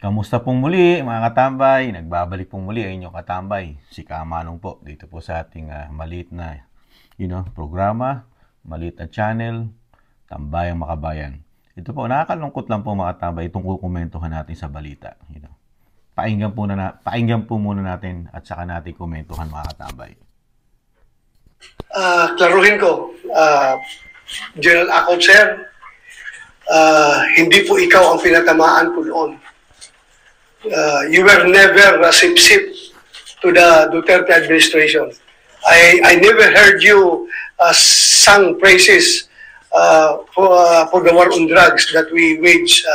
Kamusta pong muli mga katambay? Nagbabalik pong muli ang inyong katambay, si Kamanong po, dito po sa ating maliit na programa, maliit na channel, Tambayang Makabayan. Ito po, nakakalungkot lang po mga katambay itong kukomentuhan natin sa balita. Painggan po muna natin at saka natin komentuhan mga katambay. Klaruhin ko, General Acop, sir, hindi po ikaw ang pinatamaan ko noon. You were never sip-sip to the Duterte administration. I never heard you sing praises for the war on drugs that we waged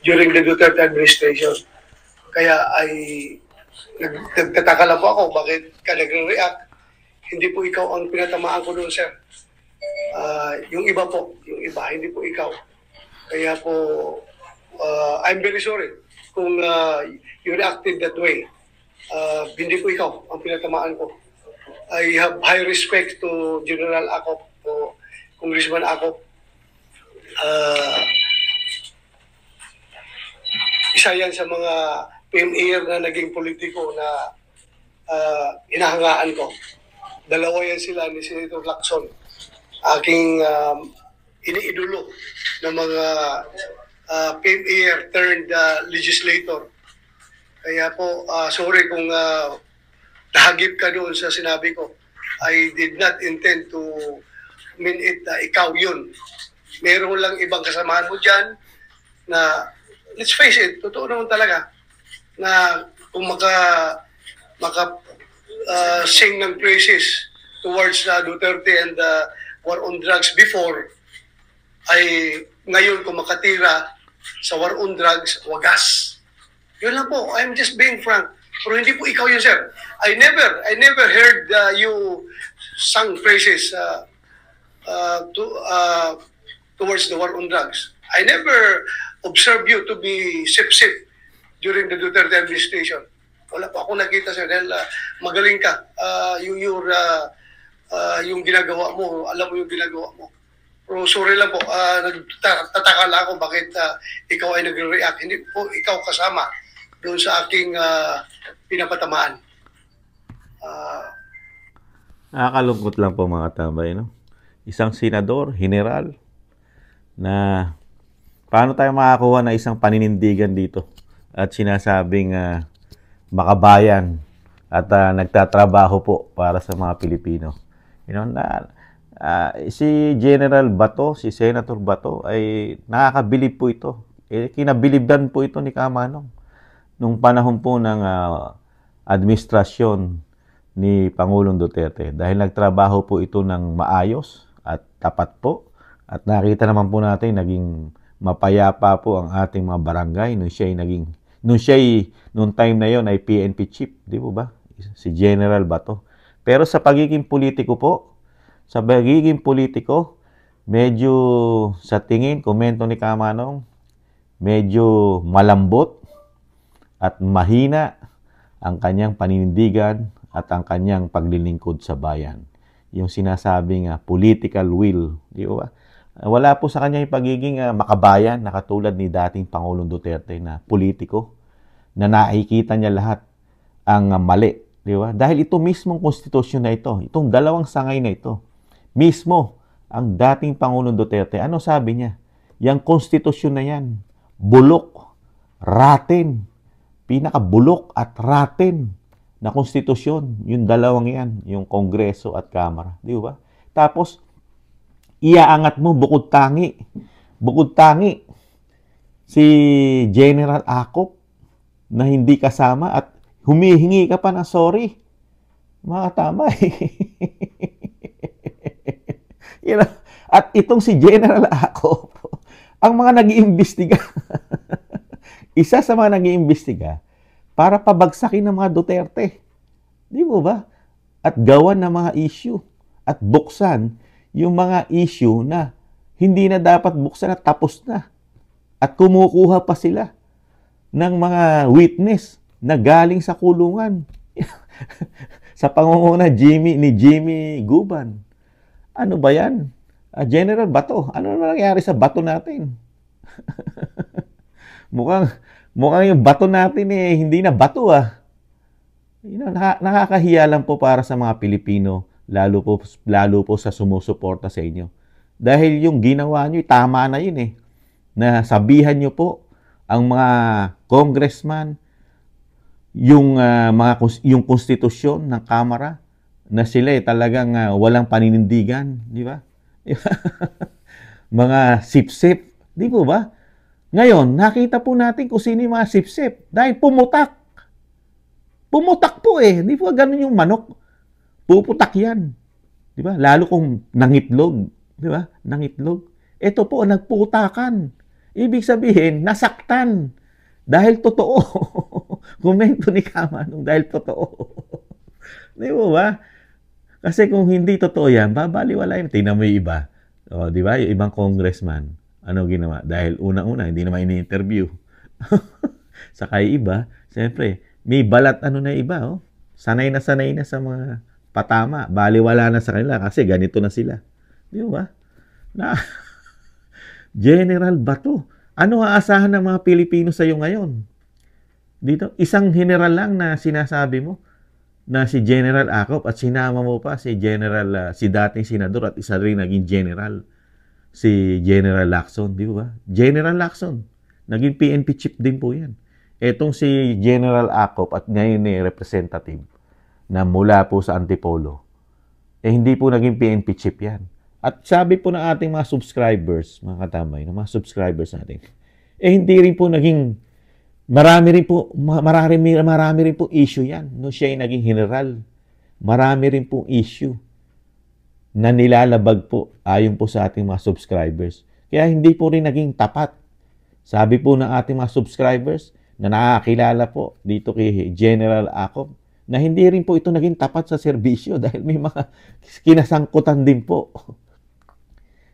during the Duterte administration. Kaya nagtataka lang po ako bakit ka nagre-react. Hindi po ikaw ang pinatamaan ko doon, sir. Yung iba po, hindi po ikaw. Kaya po, I'm very sorry kung you reacted that way. Hindi po ikaw ang pinatamaan ko. I have high respect to General Acop, to Congressman Acop. Isa yan sa mga PMAR na naging politiko na hinahangaan ko. Dalawa yan sila ni Senator Lacson, aking iniidolo ng mga PMAR turned legislator. Kaya po, sorry kung nahagip ka doon sa sinabi ko. I did not intend to mean it ikaw yun. Meron lang ibang kasamahan mo dyan na, let's face it, totoo naman talaga, na kung sing ng praises towards Duterte and war on drugs before, ay ngayon kung makatira sa war on drugs, wagas. Yun lang po. I'm just being frank. Pero hindi po ikaw yun, sir. I never heard you sing praises towards the war on drugs. I never observed you to be sip-sip during the Duterte administration. Wala pa ako nakita, sir, dahil magaling ka. Yung ginagawa mo, alam mo yung ginagawa mo. Pero sorry lang po, nagtataka lang ako bakit ikaw ay nagre-react. Hindi po ikaw kasama doon sa aking pinapatamaan. Nakakalungkot lang po mga tambay, no? Isang senador, general, na paano tayo makakuha na isang paninindigan dito at sinasabing makabayan at nagtatrabaho po para sa mga Pilipino. Si General Bato, si Senator Bato ay nakakabilib po ito. Kinabilibdan po ito ni Kamanong nung panahon po ng administrasyon ni Pangulong Duterte dahil nagtrabaho po ito ng maayos at tapat po at nakita naman po natin naging mapayapa po ang ating mga barangay nung time na yon ay PNP chief, di po ba? Si General Bato. Pero sa pagiging politiko po, medyo sa tingin, komento ni Kamanong, medyo malambot at mahina ang kanyang paninindigan at ang kanyang paglilingkod sa bayan. Yung sinasabing political will, di ba? Wala po sa kanya yung pagiging makabayan na katulad ni dating Pangulong Duterte na politiko na nakikita niya lahat ang mali, di ba? Dahil ito mismong konstitusyon na ito, itong dalawang sangay na ito, mismo ang dating Pangulong Duterte, ano sabi niya? Yang konstitusyon na yan, bulok, rotten, pinakabulok at rotten na konstitusyon, yung dalawang yan, yung Kongreso at Kamara, di ba? Tapos, iaangat mo bukod tangi si General Acop na hindi kasama at humihingi ka pa ng sorry. Mga tama At itong si General Acop, ang mga nag-iimbestiga, isa sa mga nag-iimbestiga para pabagsakin ng mga Duterte. Di mo ba? At gawan ng mga issue at buksan yung mga issue na hindi na dapat buksan at tapos na. At kumukuha pa sila ng mga witness na galing sa kulungan. Sa pangunguna ni Jimmy Guban. Ano ba yan? General Bato, ano na nangyari sa bato natin? mukhang, mukhang yung bato natin hindi na bato Nakakahiya lang po para sa mga Pilipino, lalo po sa sumusuporta sa inyo. Dahil yung ginawa nyo, tama na yun na sabihan nyo po ang mga congressman, yung konstitusyon ng Kamara, na sila talagang walang paninindigan, di ba? Mga sip-sip, di po ba? Ngayon, nakita po natin kung sino yung mga sip-sip dahil pumutak. Pumutak po di po ganun yung manok. Puputak yan. Di ba? Lalo kung nangitlog, di ba? Nangitlog. Ito po, nagputakan. Ibig sabihin, nasaktan. Dahil totoo. Komento ni Kamanong dahil totoo. Di po ba? Kasi kung hindi totoo yan, babaliwala yun. Tingnan mo yung iba. O, di ba? Yung ibang congressman. Ano ginawa? Dahil unang-una, hindi naman ini-interview. Saka yung iba, siyempre, may balat na iba. Sanay na sa mga patama. Baliwala na sa kanila kasi ganito na sila. Di ba? General Bato. Ano aasahan ng mga Pilipino sa iyo ngayon? Dito, isang general lang na sinasabi mo na si General Acop at sinama mo pa si si dating senador at isa rin naging general, si General Lacson, di ba? General Lacson, naging PNP chief din po yan. Etong si General Acop at ngayon representative na mula po sa Antipolo, hindi po naging PNP chief yan. At sabi po ng ating mga subscribers, mga katambay, ng mga subscribers natin, hindi rin po naging marami rin po issue yan. No, siya ay naging general. Marami rin po issue na nilalabag po ayon po sa ating mga subscribers. Kaya hindi po rin naging tapat. Sabi po ng ating mga subscribers na nakakilala po dito kay General Acop na hindi rin po ito naging tapat sa serbisyo dahil may mga kinasangkutan din po.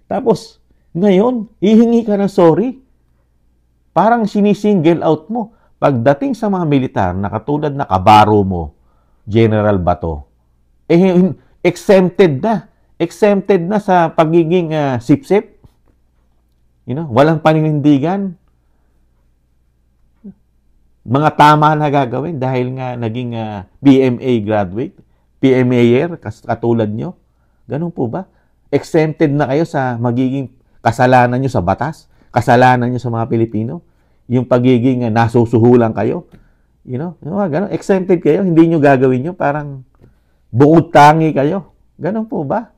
Tapos, ngayon, hihingi ka ng sorry. Parang sinisingle out mo. Pagdating sa mga militar na katulad na kabaro mo, General Bato, exempted na. Exempted na sa pagiging sip-sip. Walang paninindigan. Mga tama na gagawin dahil nga naging PMA graduate, PMAer, katulad nyo. Ganun po ba? Exempted na kayo sa magiging kasalanan nyo sa batas? Kasalanan nyo sa mga Pilipino, yung pagiging nasusuhulan kayo, ganun, exempted kayo, hindi nyo gagawin nyo, parang bukod tangi kayo. Ganun po ba?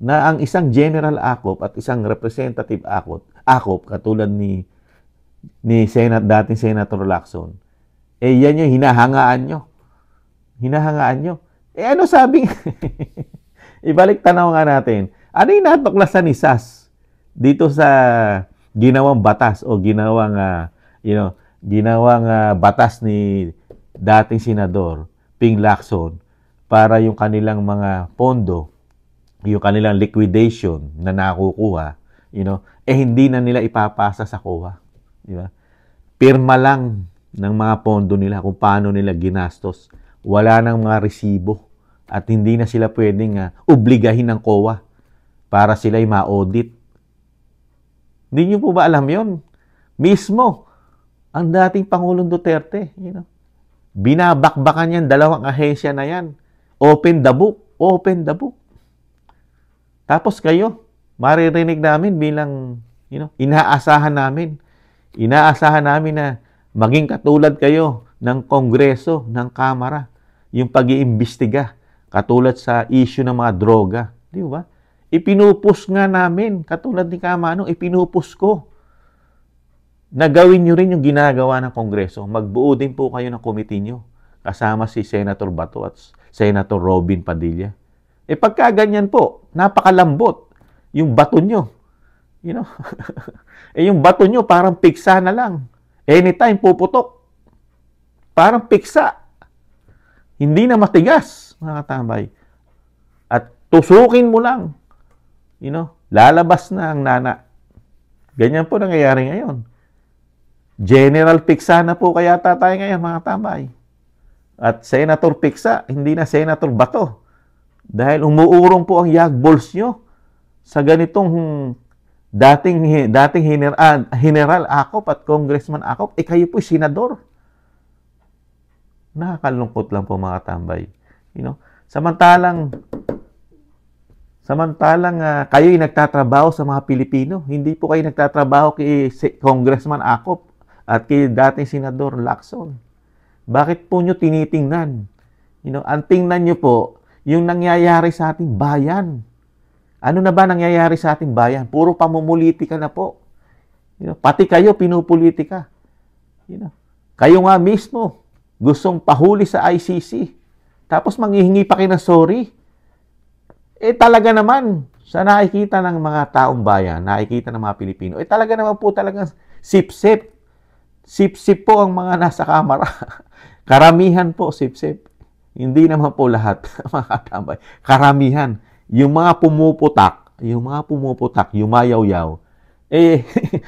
Na ang isang General Acop at isang Representative Acop katulad ni dating Senator Lacson, yan yung hinahangaan nyo. Hinahangaan nyo. Ano sabing? Ibalik tanaw nga natin. Ano yung natuklasan ni SAS dito sa ginawang batas o ginawang batas ni dating senador Ping Lacson para yung kanilang mga pondo, yung kanilang liquidation na nakukuha, hindi na nila ipapasa sa COA, di ba? Pirma lang ng mga pondo nila kung paano nila ginastos. Wala nang mga resibo at hindi na sila pwedeng obligahin ng COA para sila'y ma-audit. Hindi nyo po ba alam yon? Mismo, ang dating Pangulong Duterte, binabakbakan yan, dalawang ahensya na yan. Open the book. Open the book. Tapos kayo, maririnig namin bilang, inaasahan namin na maging katulad kayo ng Kongreso, ng Kamara, yung pag-iimbestiga, katulad sa issue ng mga droga. Di ba? Ipinupus nga namin, katulad ni Kamanong, ipinupus ko. Na gawin nyo rin yung ginagawa ng Kongreso. Magbuo din po kayo ng committee nyo. Kasama si Senator Bato at Senator Robin Padilla. Pagka ganyan po, napakalambot yung bato nyo. Yung bato nyo parang piksa na lang. Anytime puputok. Parang piksa. Hindi na matigas, mga katambay. At tusukin mo lang. Lalabas na ang nana. Ganyan po nangyayari ngayon. General Piksa na po kaya tayo ngayon, mga tambay. At Senator Piksa, hindi na Senator Bato. Dahil umuurong po ang yagballs nyo sa ganitong dating General Acop at Congressman Acop, kayo po senador. Nakakalungkot lang po mga tambay. Samantalang kayo ay nagtatrabaho sa mga Pilipino. Hindi po kayo nagtatrabaho kay Congressman Acop at kay dating Senador Lacson. Bakit po nyo tinitingnan? Ang tingnan nyo po, yung nangyayari sa ating bayan. Ano na ba nangyayari sa ating bayan? Puro pamumulitika na po. Pati kayo, pinupolitika. Kayo nga mismo, gustong pahuli sa ICC. Tapos manghihingi pa kayo ng sorry. Talaga naman, sa nakikita ng mga taong bayan, nakikita ng mga Pilipino, talaga naman po talagang sip-sip. Sip-sip po ang mga nasa kamara. Karamihan po, sip-sip. Hindi naman po lahat, mga tambay. Karamihan. Yung mga pumuputak, yumayaw-yaw,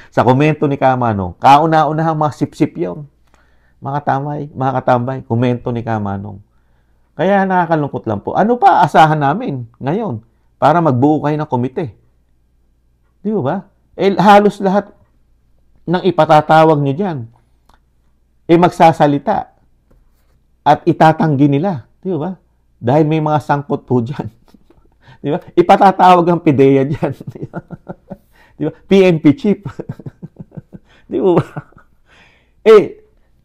sa komento ni Kamanong, kauna-unahang mga sip-sip yun. Mga katambay, komento ni Kamanong. Kaya nakakalungkot lang po. Ano pa asahan namin ngayon para magbuo kayo ng komite? Di ba? Halos lahat ng ipatatawag nyo dyan, magsasalita at itatanggi nila. Di ba? Dahil may mga sangkot po dyan. Di ba? Ipatatawag ang PIDEA dyan. Di ba? PNP chief. Di ba?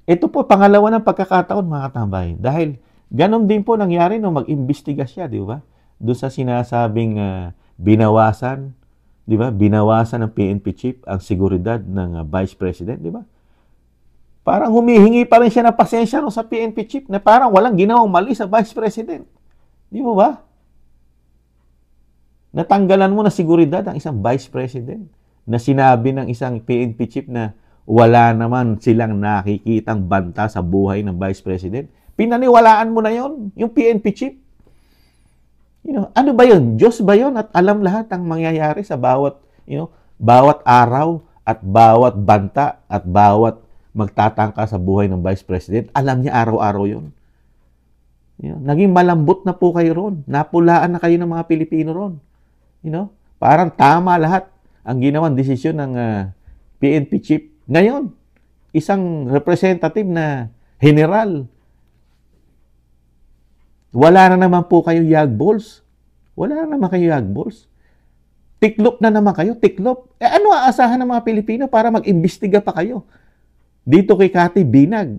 Ito po, pangalawa ng pagkakataon, mga tambay. Dahil ganon din po nangyari nung mag-imbestiga siya, di ba? Doon sa sinasabing binawasan, di ba? Binawasan ng PNP chief ang seguridad ng Vice President, di ba? Parang humihingi pa rin siya ng pasensya no, sa PNP chief na parang walang ginawang mali sa Vice President. Di ba? Natanggalan mo na seguridad ang isang Vice President na sinabi ng isang PNP chief na wala naman silang nakikitang banta sa buhay ng Vice President. Pinaniwalaan mo na yon, yung PNP chief. Ano ba yun? Diyos ba yun? At alam lahat ang mangyayari sa bawat araw at bawat banta at bawat magtatangka sa buhay ng Vice President. Alam niya araw-araw yun. Naging malambot na po kayo ron. Napulaan na kayo ng mga Pilipino ron. Parang tama lahat ang ginawang desisyon ng PNP chief. Ngayon, isang representative na general, wala na naman po kayo yagballs. Wala na naman kayo yagballs. Tiklop na naman kayo, tiklop. Ano aasahan ng mga Pilipino para mag-imbestiga pa kayo? Dito kay Cathy Binag,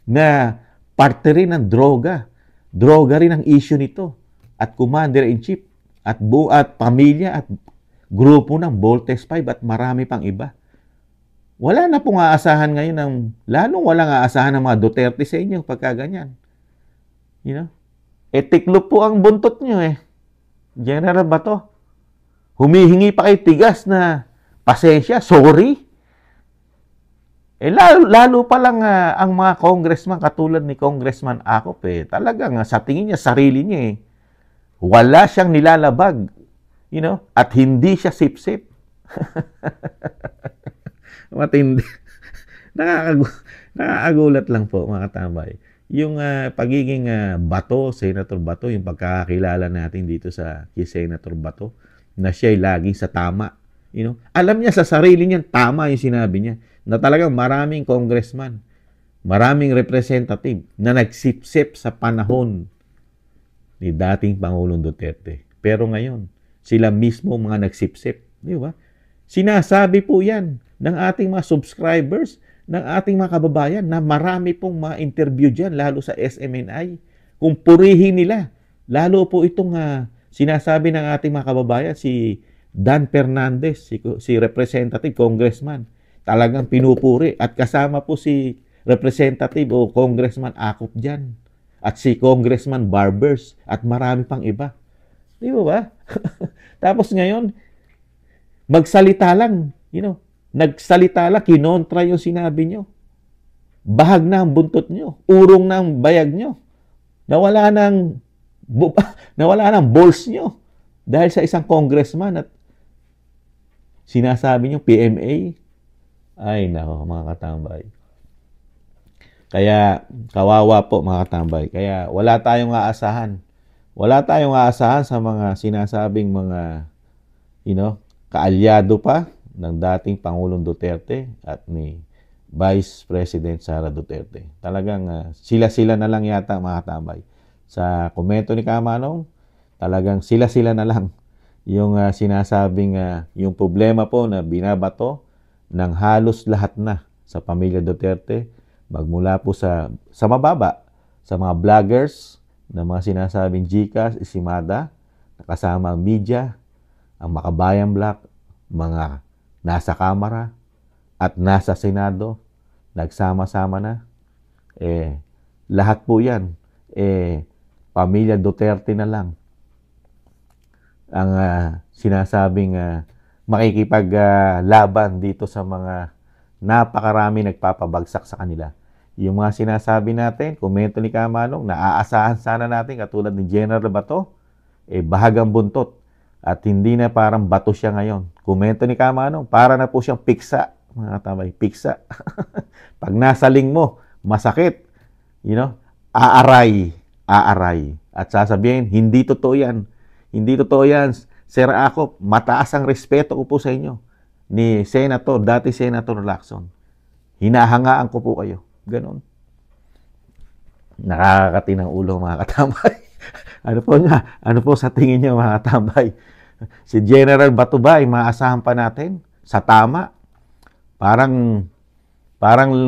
na parte rin ng droga. Droga rin ang issue nito. At Commander-in-Chief, at pamilya, at grupo ng Voltes 5, at marami pang iba. Wala na pong aasahan ngayon lalong walang aasahan ng mga Duterte sa inyo pagkaganyan. Tiklop po ang buntot nyo General Bato. Humihingi pa kayo tigas na pasensya, sorry. Lalo pa lang ang mga congressman katulad ni Congressman Acop talagang sa tingin niya, sarili niya wala siyang nilalabag. At hindi siya sip-sip. Matindi. Nakakagulat lang po, mga tambay. Yung pagiging Bato, Senator Bato, yung pagkakakilala natin dito kay Senator Bato, na siya ay laging sa tama. Alam niya sa sarili niya, tama yung sinabi niya, na talagang maraming congressman, maraming representative na nagsipsip sa panahon ni dating Pangulong Duterte. Pero ngayon, sila mismo mga nagsipsip. Di ba? Sinasabi po yan ng ating mga subscribers, ng ating mga kababayan, na marami pong mga interview dyan, lalo sa SMNI. Kung purihin nila, lalo po itong sinasabi ng ating mga kababayan, si Dan Fernandez, si Representative Congressman, talagang pinupuri. At kasama po si Representative o Congressman Acop dyan. At si Congressman Barbers, at marami pang iba. Di ba? Tapos ngayon, magsalita lang, nagsalita lang, kinontra yung sinabi nyo. Bahag na ang buntot nyo. Urong na ang bayag nyo. Nawala ng balls nyo. Dahil sa isang congressman at sinasabi nyo PMA. Ay, nako, mga katambay. Kaya, kawawa po, mga katambay. Kaya, wala tayong aasahan. Wala tayong aasahan sa mga sinasabing mga, kaalyado pa ng dating Pangulong Duterte at ni Vice President Sara Duterte. Talagang sila-sila na lang yata mga tambay. Sa komento ni Kamanong, talagang sila-sila na lang yung sinasabing yung problema po na binabato ng halos lahat na sa pamilya Duterte, magmula po sa mababa, sa mga vloggers na mga sinasabing GCash, Isimada, kasama ang media, ang Makabayan Black, mga nasa Kamara at nasa Senado, nagsama-sama na. Lahat po yan, pamilya Duterte na lang ang sinasabing makikipaglaban dito sa mga napakarami nagpapabagsak sa kanila. Yung mga sinasabi natin, komento ni Kamanong, naaasahan sana natin katulad ni General Bato, bahagang buntot. At hindi na parang bato siya ngayon. Komento ni Kamanong, para na po siyang piksa. Mga tambay, piksa. Pag nasaling mo, masakit. Aaray. At sasabihin, hindi totoo yan. Hindi totoo yan. Sir Akop, mataas ang respeto ko po sa inyo ni dati Senator Lacson. Hinahangaan ko po kayo. Ganon. Nakakatinang ulo mga katambay. Ano po sa tingin niyo mga katambay? Si General Bato ba ay maasahan pa natin sa tama? Parang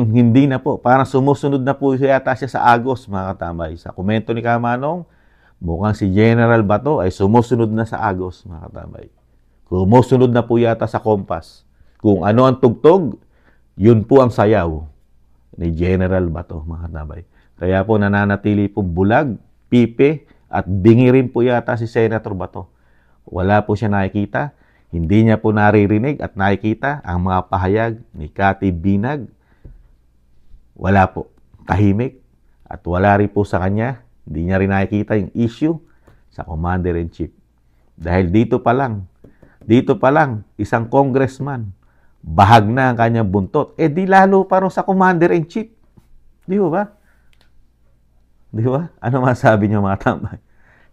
hindi na po. Parang sumusunod na po yata siya sa Agos mga katambay. Sa komento ni Kamanong, mukhang si General Bato ay sumusunod na sa Agos, mga katambay. Sumusunod na po yata sa Kompas. Kung ano ang tugtog, yun po ang sayaw ni General Bato, mga katambay. Kaya po nananatili po bulag, pipe, at bingi rin po yata si Senator Bato. Wala po siya nakikita. Hindi niya po naririnig at nakikita ang mga pahayag ni Cathy Binag. Wala po. Tahimik. At wala rin po sa kanya. Hindi niya rin nakikita yung issue sa Commander-in-Chief. Dahil dito pa lang, isang congressman, bahag na ang kanyang buntot. Di lalo pa rin sa Commander-in-Chief. Di ba? Di ba? Ano masabi niyo mga tambay?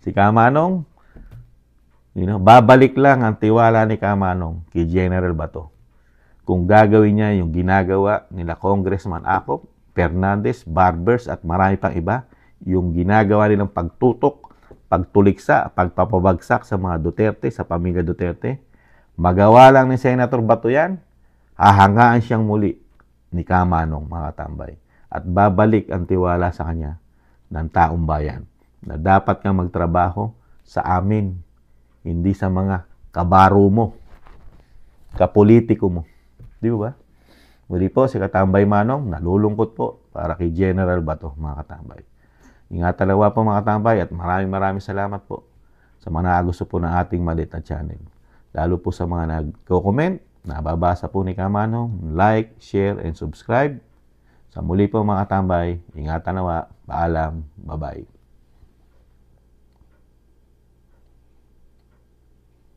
Si Kamanong, babalik lang ang tiwala ni Kamanong kay General Bato. Kung gagawin niya yung ginagawa nila Congressman Acop, Fernandez, Barbers at marami pang iba, yung ginagawa nilang pagtutok, pagtuliksa, pagpapabagsak sa mga Duterte, sa pamilya Duterte, magawa lang ni Senator Bato yan, hahangaan siyang muli ni Kamanong mga tambay. At babalik ang tiwala sa kanya ng taong bayan na dapat kang magtrabaho sa amin, hindi sa mga kabaro mo, kapolitiko mo. Di ba? Muli po, si Katambay Manong, nalulungkot po para kay General Bato, mga katambay. Ingatan lawa po mga katambay at maraming salamat po sa mga gusto po ng ating maliit na channel. Lalo po sa mga nagko-comment, nababasa po ni Kamanong, like, share, and subscribe. Sa muli po mga katambay, ingatan lawa, paalam, bye-bye.